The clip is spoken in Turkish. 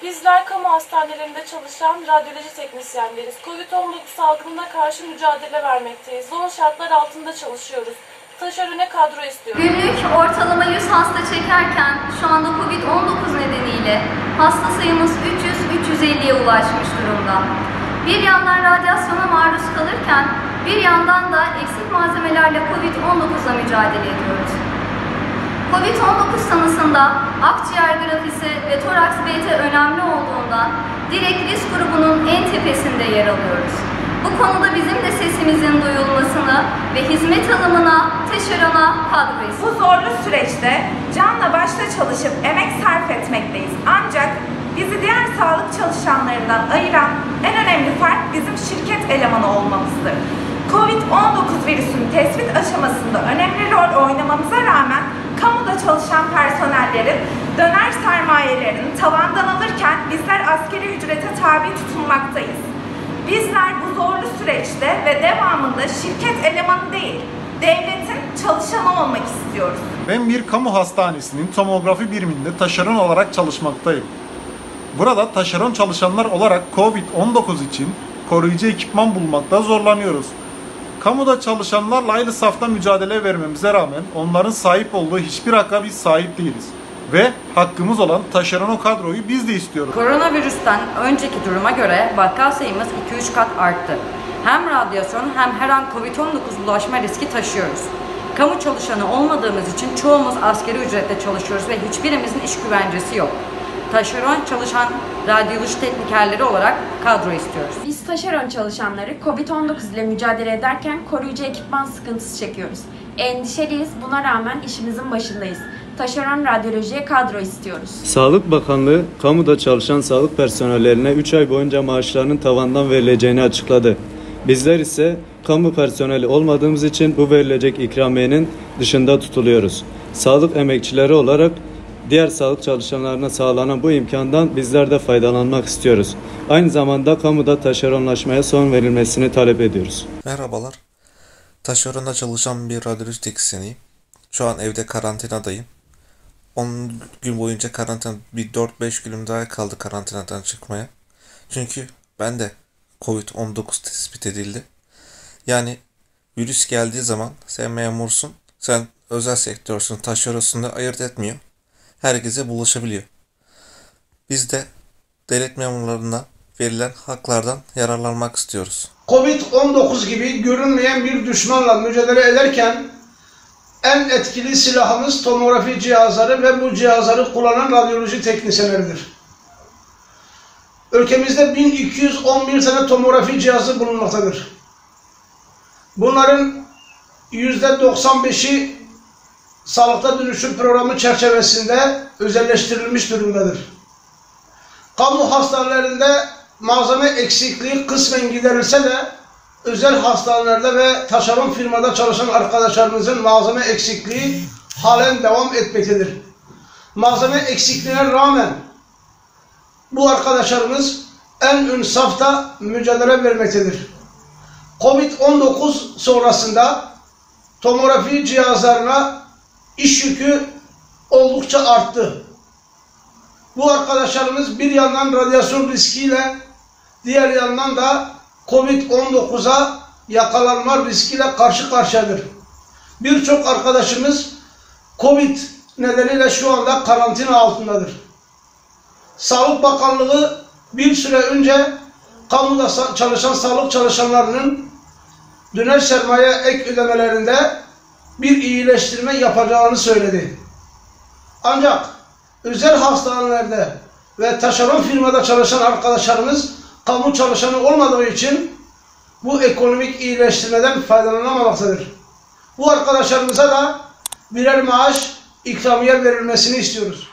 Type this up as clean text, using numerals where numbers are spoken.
Bizler kamu hastanelerinde çalışan radyoloji teknisyenleriz. Covid-19 salgınına karşı mücadele vermekteyiz. Zor şartlar altında çalışıyoruz. Taşerone kadro istiyoruz. Günlük ortalama 100 hasta çekerken şu anda Covid-19 nedeniyle hasta sayımız 300-350'ye ulaşmış durumda. Bir yandan radyasyona maruz kalırken bir yandan da eksik malzemelerle Covid-19'la mücadele ediyoruz. Covid-19 tanısında akciğer grafisi ve toraks BT önemli olduğundan direkt risk grubunun en tepesinde yer alıyoruz. Bu konuda bizim de sesimizin duyulmasını ve hizmet alımına, taşerona kadro istiyoruz. Bu zorlu süreçte canla başla çalışıp emek sarf etmekteyiz. Ancak bizi diğer sağlık çalışanlarından ayıran en önemli fark bizim şirket elemanı olmamızdır. Covid-19 virüsünün tespit aşamasında önemli rol oynamamıza rağmen kamuda çalışan personellerin döner sermayelerini tavandan alırken bizler asgari ücrete tabi tutulmaktayız. Bizler bu zorlu süreçte ve devamında şirket elemanı değil, devletin çalışanı olmak istiyoruz. Ben bir kamu hastanesinin tomografi biriminde taşeron olarak çalışmaktayım. Burada taşeron çalışanlar olarak Covid-19 için koruyucu ekipman bulmakta zorlanıyoruz. Kamuda çalışanlarla aynı safta mücadele vermemize rağmen onların sahip olduğu hiçbir hakka biz sahip değiliz. Ve hakkımız olan taşeron kadroyu biz de istiyoruz. Koronavirüsten önceki duruma göre vaka sayımız 2-3 kat arttı. Hem radyasyon hem her an Covid-19 bulaşma riski taşıyoruz. Kamu çalışanı olmadığımız için çoğumuz asgari ücretle çalışıyoruz ve hiçbirimizin iş güvencesi yok. Taşeron çalışan radyoloji teknikerleri olarak kadro istiyoruz. Biz taşeron çalışanları Covid-19 ile mücadele ederken koruyucu ekipman sıkıntısı çekiyoruz. Endişeliyiz, buna rağmen işimizin başındayız. Taşeron radyolojiye kadro istiyoruz. Sağlık Bakanlığı, kamuda çalışan sağlık personellerine 3 ay boyunca maaşlarının tavandan verileceğini açıkladı. Bizler ise kamu personeli olmadığımız için bu verilecek ikramiyenin dışında tutuluyoruz. Sağlık emekçileri olarak diğer sağlık çalışanlarına sağlanan bu imkandan bizler de faydalanmak istiyoruz. Aynı zamanda kamuda taşeronlaşmaya son verilmesini talep ediyoruz. Merhabalar. Taşeronda çalışan bir radyoloji teknisyeniyim. Şu an evde karantinadayım. 10 gün boyunca karantina, bir 4-5 günüm daha kaldı karantinadan çıkmaya. Çünkü ben de Covid-19 tespit edildi. Yani virüs geldiği zaman sen memursun, sen özel sektörsün, taşeronsun da ayırt etmiyor. Herkese bulaşabiliyor. Biz de devlet memurlarına verilen haklardan yararlanmak istiyoruz. Covid-19 gibi görünmeyen bir düşmanla mücadele ederken en etkili silahımız tomografi cihazları ve bu cihazları kullanan radyoloji teknisyenleridir. Ülkemizde 1211 tane tomografi cihazı bulunmaktadır. Bunların %95'i Sağlıkta Dönüşüm Programı çerçevesinde özelleştirilmiş durumdadır. Kamu hastanelerinde malzeme eksikliği kısmen giderilse de özel hastanelerde ve taşeron firmada çalışan arkadaşlarımızın malzeme eksikliği halen devam etmektedir. Malzeme eksikliğine rağmen bu arkadaşlarımız en ön safta mücadele vermektedir. Covid-19 sonrasında tomografi cihazlarına iş yükü oldukça arttı. Bu arkadaşlarımız bir yandan radyasyon riskiyle, diğer yandan da Covid-19'a yakalanma riskiyle karşı karşıyadır. Birçok arkadaşımız Covid nedeniyle şu anda karantina altındadır. Sağlık Bakanlığı bir süre önce kamuda çalışan sağlık çalışanlarının döner sermaye ek ödemelerinde bir iyileştirme yapacağını söyledi. Ancak özel hastanelerde ve taşeron firmada çalışan arkadaşlarımız kamu çalışanı olmadığı için bu ekonomik iyileştirmeden faydalanamamaktadır. Bu arkadaşlarımıza da birer maaş ikramiye verilmesini istiyoruz.